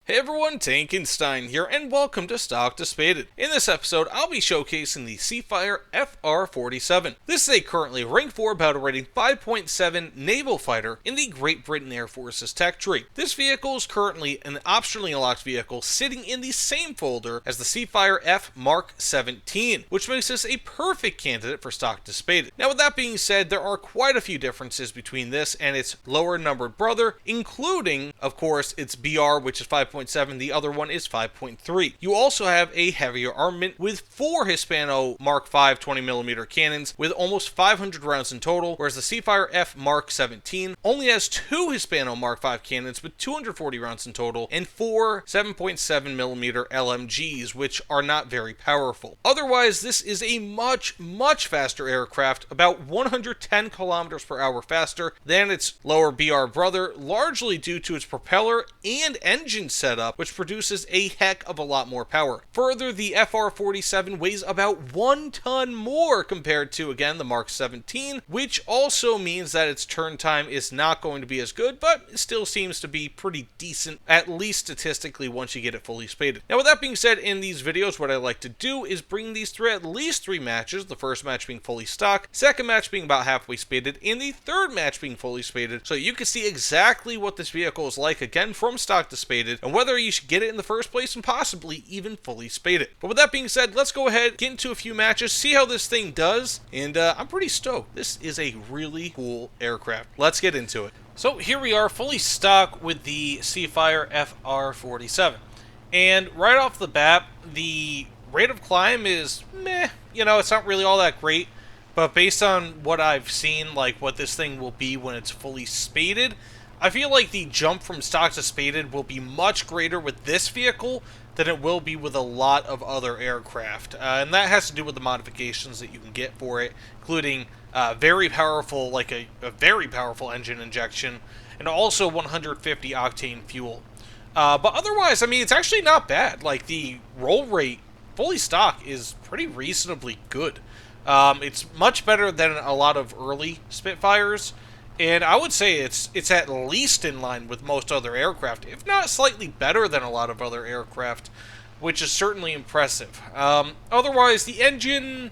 Hey everyone, Tankenstein here, and welcome to Stock to Spaded. In this episode, I'll be showcasing the Seafire FR-47. This is a currently rank 4 battle rating 5.7 naval fighter in the Great Britain Air Force's tech tree. This vehicle is currently an optionally unlocked vehicle sitting in the same folder as the Seafire F Mark 17, which makes this a perfect candidate for Stock to Spaded. Now with that being said, there are quite a few differences between this and its lower numbered brother, including, of course, its BR, which is 5.7, the other one is 5.3. You also have a heavier armament with 4 Hispano Mark 5 20mm cannons with almost 500 rounds in total, whereas the Seafire F Mark 17 only has 2 Hispano Mark 5 cannons with 240 rounds in total and 4 7.7mm LMGs, which are not very powerful. Otherwise, this is a much faster aircraft, about 110 kilometers per hour faster than its lower BR brother, largely due to its propeller and engine setup, which produces a heck of a lot more power. Further, the FR-47 weighs about 1 ton more compared to, again, the Mark 17, which also means that its turn time is not going to be as good, but it still seems to be pretty decent, at least statistically, once you get it fully spaded. Now, with that being said, in these videos, what I like to do is bring these through at least 3 matches, the first match being fully stock, second match being about halfway spaded, and the third match being fully spaded, so you can see exactly what this vehicle is like, again, from stock to spaded, and whether you should get it in the first place and possibly even fully spade it. But with that being said, let's go ahead, get into a few matches, see how this thing does, and I'm pretty stoked. This is a really cool aircraft. Let's get into it. So here we are, fully stock with the Seafire FR-47. And right off the bat, the rate of climb is meh. You know, it's not really all that great, but based on what I've seen, like what this thing will be when it's fully spaded, I feel like the jump from stock to spaded will be much greater with this vehicle than it will be with a lot of other aircraft. And that has to do with the modifications that you can get for it, including very powerful, like a very powerful engine injection, and also 150 octane fuel. But otherwise, I mean, it's actually not bad. Like, the roll rate, fully stock, is pretty reasonably good. It's much better than a lot of early Spitfires. And I would say it's at least in line with most other aircraft, if not slightly better than a lot of other aircraft, which is certainly impressive. Otherwise, the engine,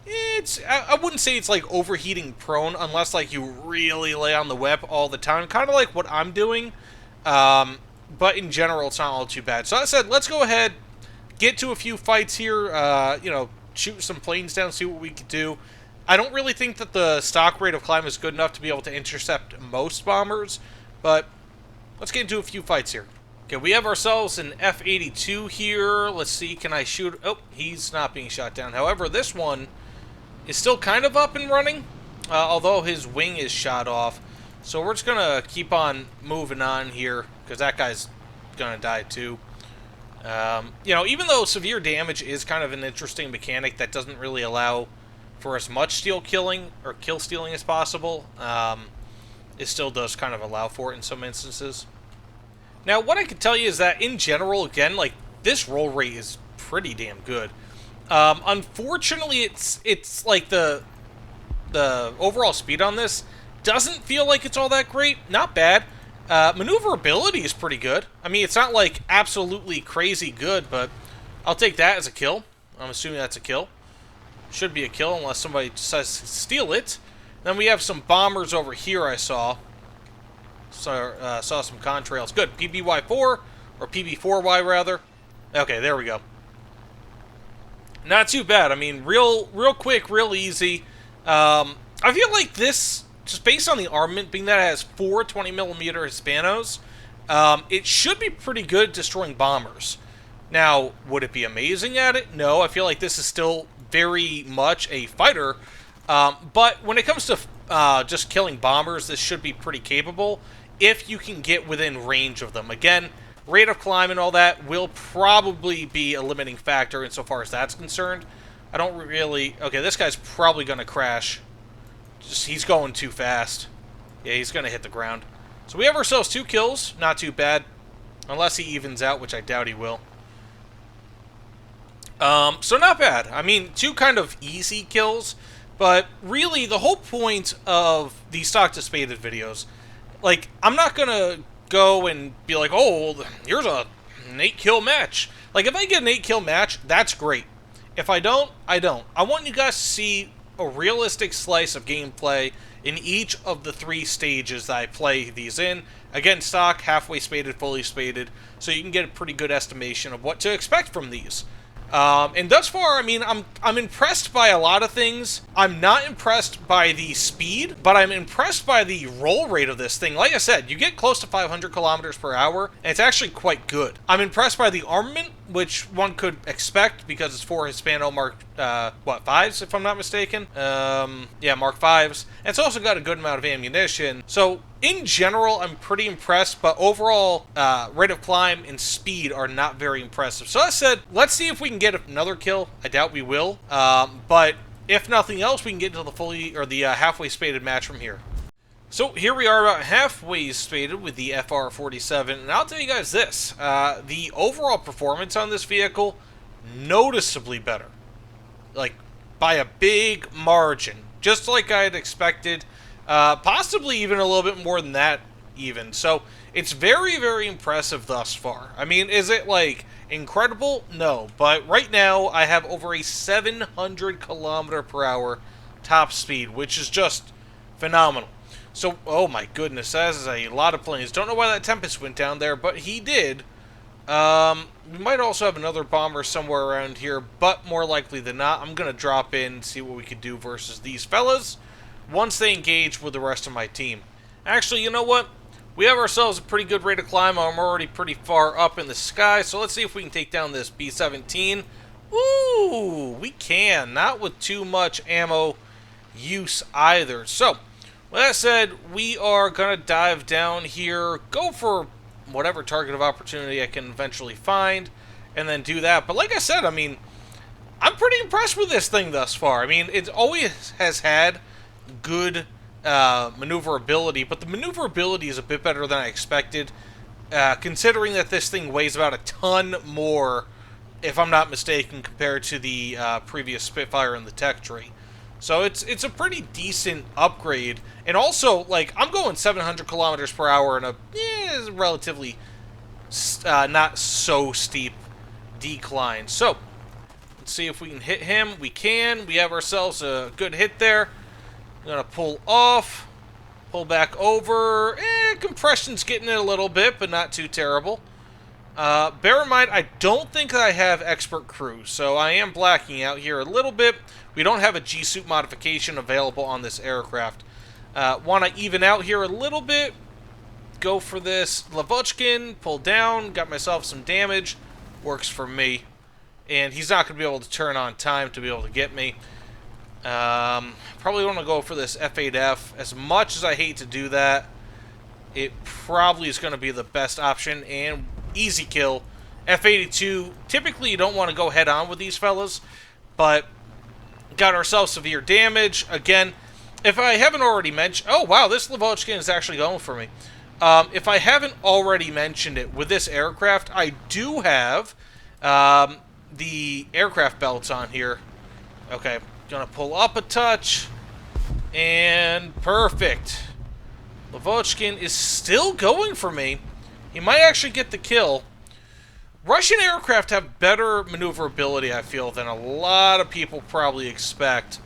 I wouldn't say it's like overheating prone, unless like you really lay on the whip all the time, kind of like what I'm doing. But in general, it's not all too bad. So that said, let's go ahead, get to a few fights here, you know, shoot some planes down, see what we can do. I don't really think that the stock rate of climb is good enough to be able to intercept most bombers, but let's get into a few fights here. Okay, we have ourselves an F-82 here. Let's see, can I shoot? Oh, he's not being shot down. However, this one is still kind of up and running, although his wing is shot off. So we're just going to keep on moving on here, because that guy's going to die too. You know, even though severe damage is kind of an interesting mechanic that doesn't really allow for as much steel killing or kill stealing as possible, it still does kind of allow for it in some instances. Now, what I can tell you is that in general, again, like, this roll rate is pretty damn good. Unfortunately, it's like the overall speed on this doesn't feel like it's all that great. Not bad. Maneuverability is pretty good. I mean, it's not like absolutely crazy good, but I'll take that as a kill. I'm assuming that's a kill. Should be a kill unless somebody decides to steal it. Then we have some bombers over here I saw. Saw some contrails. Good. PBY-4, or PB-4Y rather. Okay, there we go. Not too bad. I mean, real quick, real easy. I feel like this, just based on the armament, being that it has 4 20mm Hispanos, it should be pretty good at destroying bombers. Now, would it be amazing at it? No, I feel like this is still very much a fighter, but when it comes to just killing bombers, this should be pretty capable if you can get within range of them. Again, rate of climb and all that will probably be a limiting factor insofar as that's concerned. I don't really... Okay, this guy's probably going to crash. Just, he's going too fast. Yeah, he's going to hit the ground. So we have ourselves 2 kills. Not too bad. Unless he evens out, which I doubt he will. So not bad. I mean, 2 kind of easy kills, but really the whole point of these stock to spaded videos, like, I'm not gonna go and be like, oh, here's a An 8-kill match. Like, if I get an 8-kill match, that's great. If I don't, I don't. I want you guys to see a realistic slice of gameplay in each of the 3 stages that I play these in. Again, stock, halfway spaded, fully spaded, so you can get a pretty good estimation of what to expect from these. And thus far, I mean, I'm impressed by a lot of things. I'm not impressed by the speed, but I'm impressed by the roll rate of this thing. Like I said, you get close to 500 kilometers per hour, and it's actually quite good. I'm impressed by the armament, which one could expect because it's for Hispano Mark, 5s, if I'm not mistaken? Yeah, Mark 5s. And it's also got a good amount of ammunition. So, in general, I'm pretty impressed, but overall, rate of climb and speed are not very impressive. So, as I said, let's see if we can get another kill. I doubt we will. But if nothing else, we can get into the halfway spaded match from here. So here we are about halfway spaded with the FR47, and I'll tell you guys this, the overall performance on this vehicle, noticeably better. Like, by a big margin. Just like I had expected, possibly even a little bit more than that even. So, it's very, very impressive thus far. I mean, is it, like, incredible? No. But right now, I have over a 700 kilometer per hour top speed, which is just phenomenal. So, oh my goodness, that is a lot of planes. Don't know why that Tempest went down there, but he did. We might also have another bomber somewhere around here, but more likely than not, I'm going to drop in and see what we could do versus these fellas once they engage with the rest of my team. Actually, you know what? We have ourselves a pretty good rate of climb. I'm already pretty far up in the sky, so let's see if we can take down this B-17. Ooh, we can. Not with too much ammo use either. So, with that said, we are going to dive down here, go for whatever target of opportunity I can eventually find, and then do that. But like I said, I mean, I'm pretty impressed with this thing thus far. I mean, it always has had good maneuverability, but the maneuverability is a bit better than I expected, considering that this thing weighs about a ton more, if I'm not mistaken, compared to the previous Spitfire in the tech tree. So it's a pretty decent upgrade. And also, like, I'm going 700 kilometers per hour in a relatively not so steep decline. So, let's see if we can hit him. We can. We have ourselves a good hit there. I'm going to pull off, pull back over. Compression's getting it a little bit, but not too terrible. Bear in mind, I don't think I have expert crew, so I am blacking out here a little bit. We don't have a G-suit modification available on this aircraft. Want to even out here a little bit. Go for this Lavochkin, pull down, got myself some damage. Works for me. And he's not going to be able to turn on time to be able to get me. Probably want to go for this F8F. As much as I hate to do that, it probably is going to be the best option. And easy kill. F82, typically you don't want to go head on with these fellas, but got ourselves severe damage. Again, if I haven't already mentioned... Oh, wow, this Lavochkin is actually going for me. If I haven't already mentioned it, with this aircraft, I do have the aircraft belts on here. Okay, gonna pull up a touch, and perfect. Lavochkin is still going for me. He might actually get the kill. Russian aircraft have better maneuverability, I feel, than a lot of people probably expect.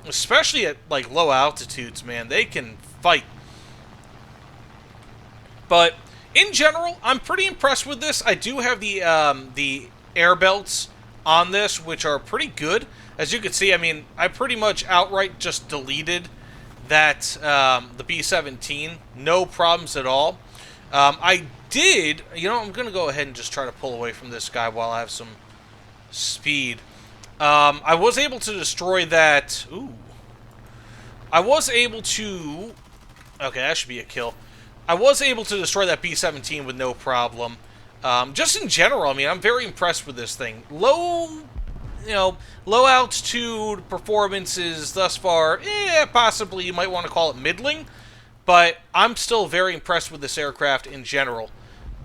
Especially at, like, low altitudes, man. They can fight. But, in general, I'm pretty impressed with this. I do have the air belts on this, which are pretty good. As you can see, I mean, I pretty much outright just deleted that, the B-17. No problems at all. I did, you know, I'm going to go ahead and just try to pull away from this guy while I have some speed. I was able to destroy that. Ooh. I was able to... Okay, that should be a kill. I was able to destroy that B-17 with no problem. Just in general, I mean, I'm very impressed with this thing. Low altitude performances thus far, possibly you might want to call it middling. But I'm still very impressed with this aircraft in general.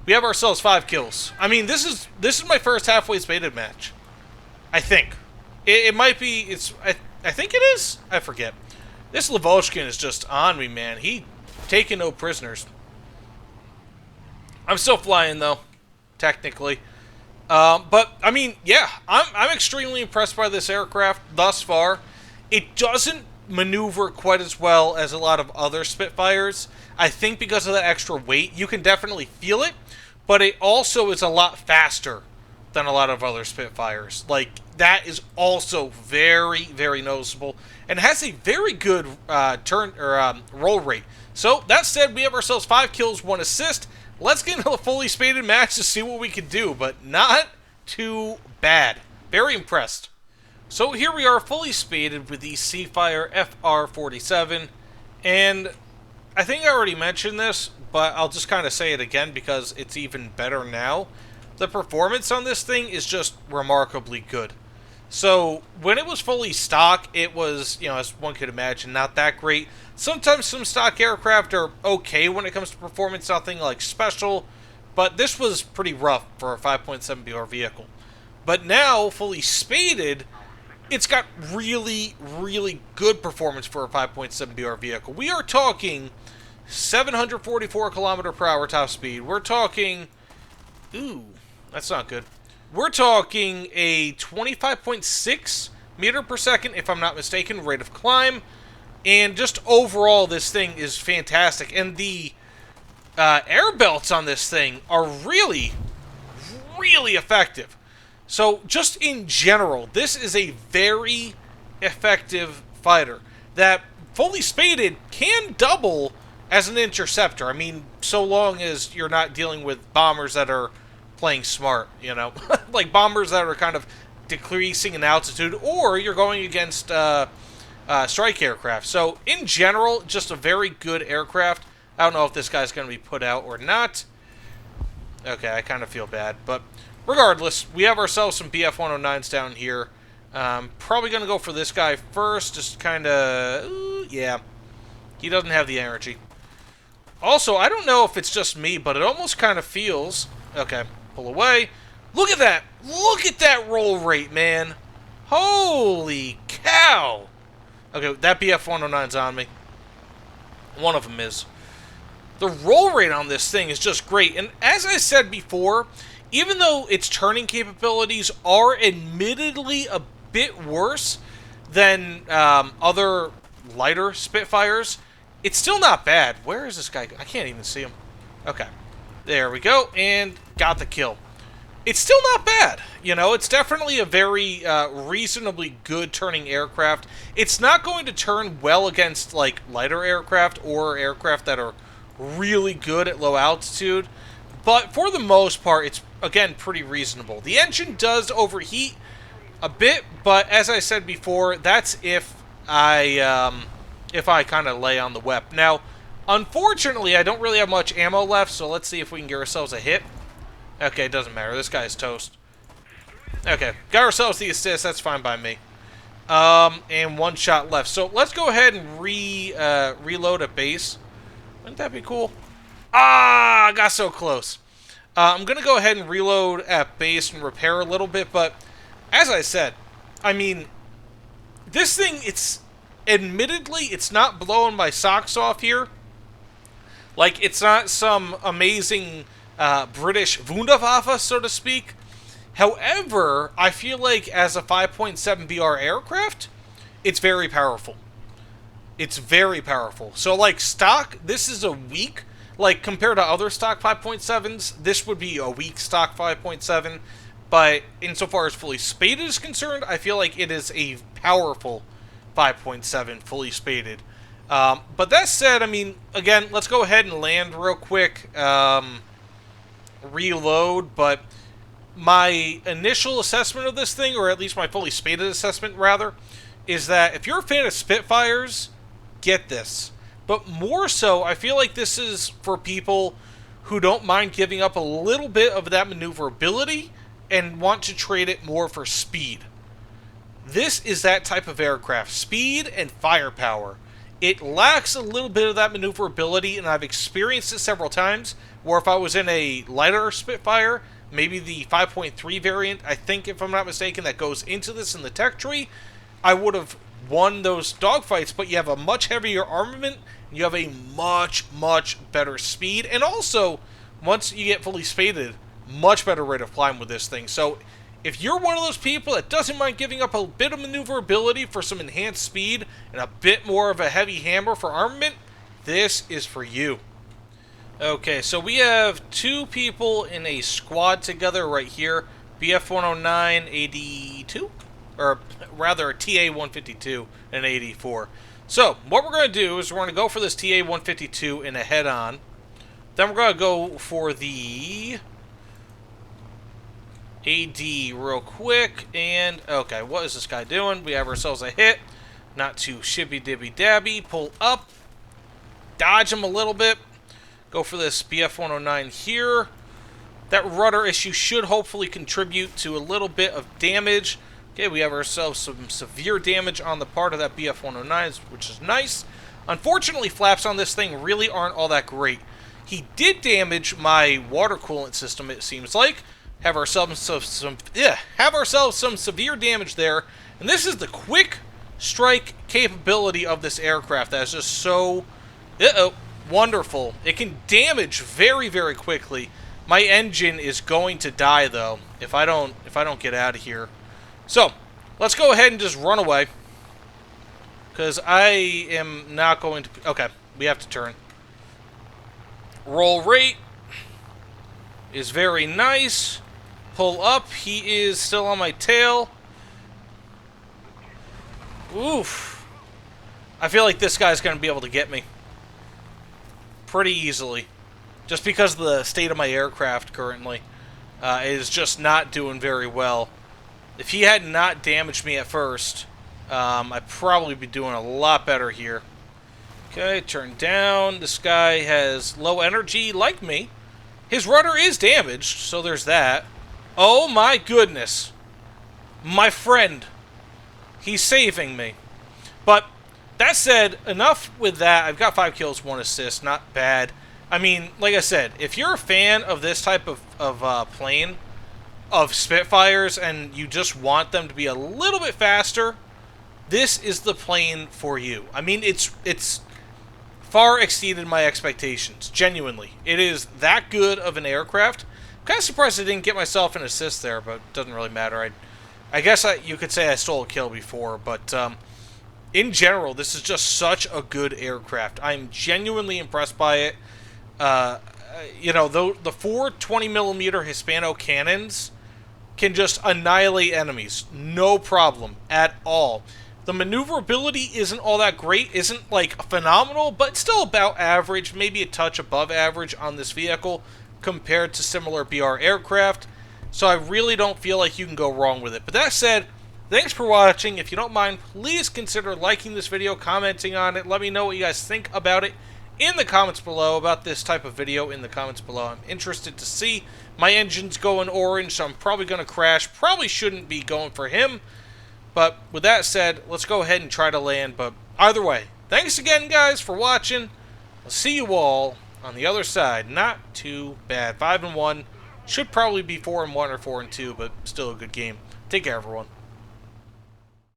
We have ourselves 5 kills. I mean, this is my first halfway spaded match. I think. It might be, I think it is? I forget. This Lavochkin is just on me, man. He taking no prisoners. I'm still flying, though. technically. But, I mean, yeah, I'm extremely impressed by this aircraft thus far. It doesn't maneuver quite as well as a lot of other Spitfires. I think because of that extra weight, you can definitely feel it, but it also is a lot faster than a lot of other Spitfires. Like, that is also very, very noticeable, and has a very good roll rate. So, that said, we have ourselves 5 kills, 1 assist. Let's get into a fully spaded match to see what we can do, but not too bad. Very impressed. So here we are, fully spaded with the Seafire FR47, and I think I already mentioned this, but I'll just kind of say it again because it's even better now. The performance on this thing is just remarkably good. So, when it was fully stock, it was, you know, as one could imagine, not that great. Sometimes some stock aircraft are okay when it comes to performance, nothing like special, but this was pretty rough for a 5.7 BR vehicle. But now, fully spaded, it's got really, really good performance for a 5.7 BR vehicle. We are talking 744 kilometer per hour top speed. We're talking... Ooh, that's not good. We're talking a 25.6 meter per second, if I'm not mistaken, rate of climb. And just overall, this thing is fantastic. And the air belts on this thing are really, really effective. So, just in general, this is a very effective fighter that, fully spaded, can double as an interceptor. I mean, so long as you're not dealing with bombers that are playing smart, you know? Like bombers that are kind of decreasing in altitude, or you're going against strike aircraft. So, in general, just a very good aircraft. I don't know if this guy's going to be put out or not. Okay, I kind of feel bad, but regardless, we have ourselves some BF-109s down here. Probably going to go for this guy first, just kind of... yeah, he doesn't have the energy. Also, I don't know if it's just me, but it almost kind of feels... Okay, pull away. Look at that! Look at that roll rate, man! Holy cow! Okay, that BF-109's on me. One of them is. The roll rate on this thing is just great, and as I said before, even though its turning capabilities are admittedly a bit worse than other lighter Spitfires, it's still not bad. Where is this guy? I can't even see him. Okay. There we go, and got the kill. It's still not bad. You know, it's definitely a very reasonably good turning aircraft. It's not going to turn well against, like, lighter aircraft or aircraft that are really good at low altitude. But for the most part, it's, again, pretty reasonable. The engine does overheat a bit, but as I said before, that's if I kind of lay on the WEP. Now, unfortunately, I don't really have much ammo left, so let's see if we can get ourselves a hit. Okay, it doesn't matter. This guy's toast. Okay, got ourselves the assist. That's fine by me. And 1 shot left. So let's go ahead and reload at base. Wouldn't that be cool? Ah, I got so close. I'm going to go ahead and reload at base and repair a little bit, but as I said, I mean, this thing, it's admittedly, it's not blowing my socks off here. Like, it's not some amazing British Wunderwaffe, so to speak. However, I feel like as a 5.7 BR aircraft, it's very powerful. It's very powerful. So, like, stock, this is a weak, like, compared to other stock 5.7s, this would be a weak stock 5.7. But insofar as fully spaded is concerned, I feel like it is a powerful 5.7 fully spaded. But that said, I mean, again, let's go ahead and land real quick. Reload, but my initial assessment of this thing, or at least my fully spaded assessment, rather, is that if you're a fan of Spitfires, get this. But more so, I feel like this is for people who don't mind giving up a little bit of that maneuverability and want to trade it more for speed. This is that type of aircraft. Speed and firepower. It lacks a little bit of that maneuverability, and I've experienced it several times, where if I was in a lighter Spitfire, maybe the 5.3 variant, I think, if I'm not mistaken, that goes into this in the tech tree, I would have won those dogfights, but you have a much heavier armament, and you have a much, much better speed, and also, once you get fully spaded, much better rate of climb with this thing. So if you're one of those people that doesn't mind giving up a bit of maneuverability for some enhanced speed and a bit more of a heavy hammer for armament, this is for you. Okay, so we have 2 people in a squad together right here. BF-109, 82? Or rather, TA-152 and 84. So, what we're going to do is we're going to go for this TA-152 in a head-on. Then we're going to go for the AD real quick. And, okay, what is this guy doing? We have ourselves a hit. Not too shibby-dibby-dabby. Pull up. Dodge him a little bit. Go for this BF-109 here. That rudder issue should hopefully contribute to a little bit of damage. Okay, we have ourselves some severe damage on the part of that BF-109, which is nice. Unfortunately, flaps on this thing really aren't all that great. He did damage my water coolant system, it seems like. Have ourselves some severe damage there. And this is the quick strike capability of this aircraft that is just so wonderful. It can damage very, very quickly. My engine is going to die though if I don't get out of here. So, let's go ahead and just run away. Because I am not going to... Okay, we have to turn. Roll rate is very nice. Pull up. He is still on my tail. Oof. I feel like this guy's going to be able to get me pretty easily. Just because of the state of my aircraft currently. Is just not doing very well. If he had not damaged me at first, I'd probably be doing a lot better here. Okay, turn down. This guy has low energy, like me. His rudder is damaged, so there's that. Oh my goodness. My friend. He's saving me. But, that said, enough with that. I've got 5 kills, 1 assist. Not bad. I mean, like I said, if you're a fan of this type of plane, of Spitfires, and you just want them to be a little bit faster, this is the plane for you. I mean, it's far exceeded my expectations, genuinely. It is that good of an aircraft. I'm kind of surprised I didn't get myself an assist there, but it doesn't really matter. I guess you could say I stole a kill before, but in general, this is just such a good aircraft. I'm genuinely impressed by it. You know, the 4 20mm Hispano cannons can just annihilate enemies. No problem at all. The maneuverability isn't all that great, isn't like phenomenal, but still about average, maybe a touch above average on this vehicle compared to similar BR aircraft. So I really don't feel like you can go wrong with it. But that said, thanks for watching. If you don't mind, please consider liking this video, commenting on it. Let me know what you guys think about it in the comments below, about this type of video in the comments below. I'm interested to see. My engine's going orange, so I'm probably going to crash. Probably shouldn't be going for him. But with that said, let's go ahead and try to land. But either way, thanks again, guys, for watching. I'll see you all on the other side. Not too bad. 5-1. Should probably be 4-1 or 4-2, but still a good game. Take care, everyone.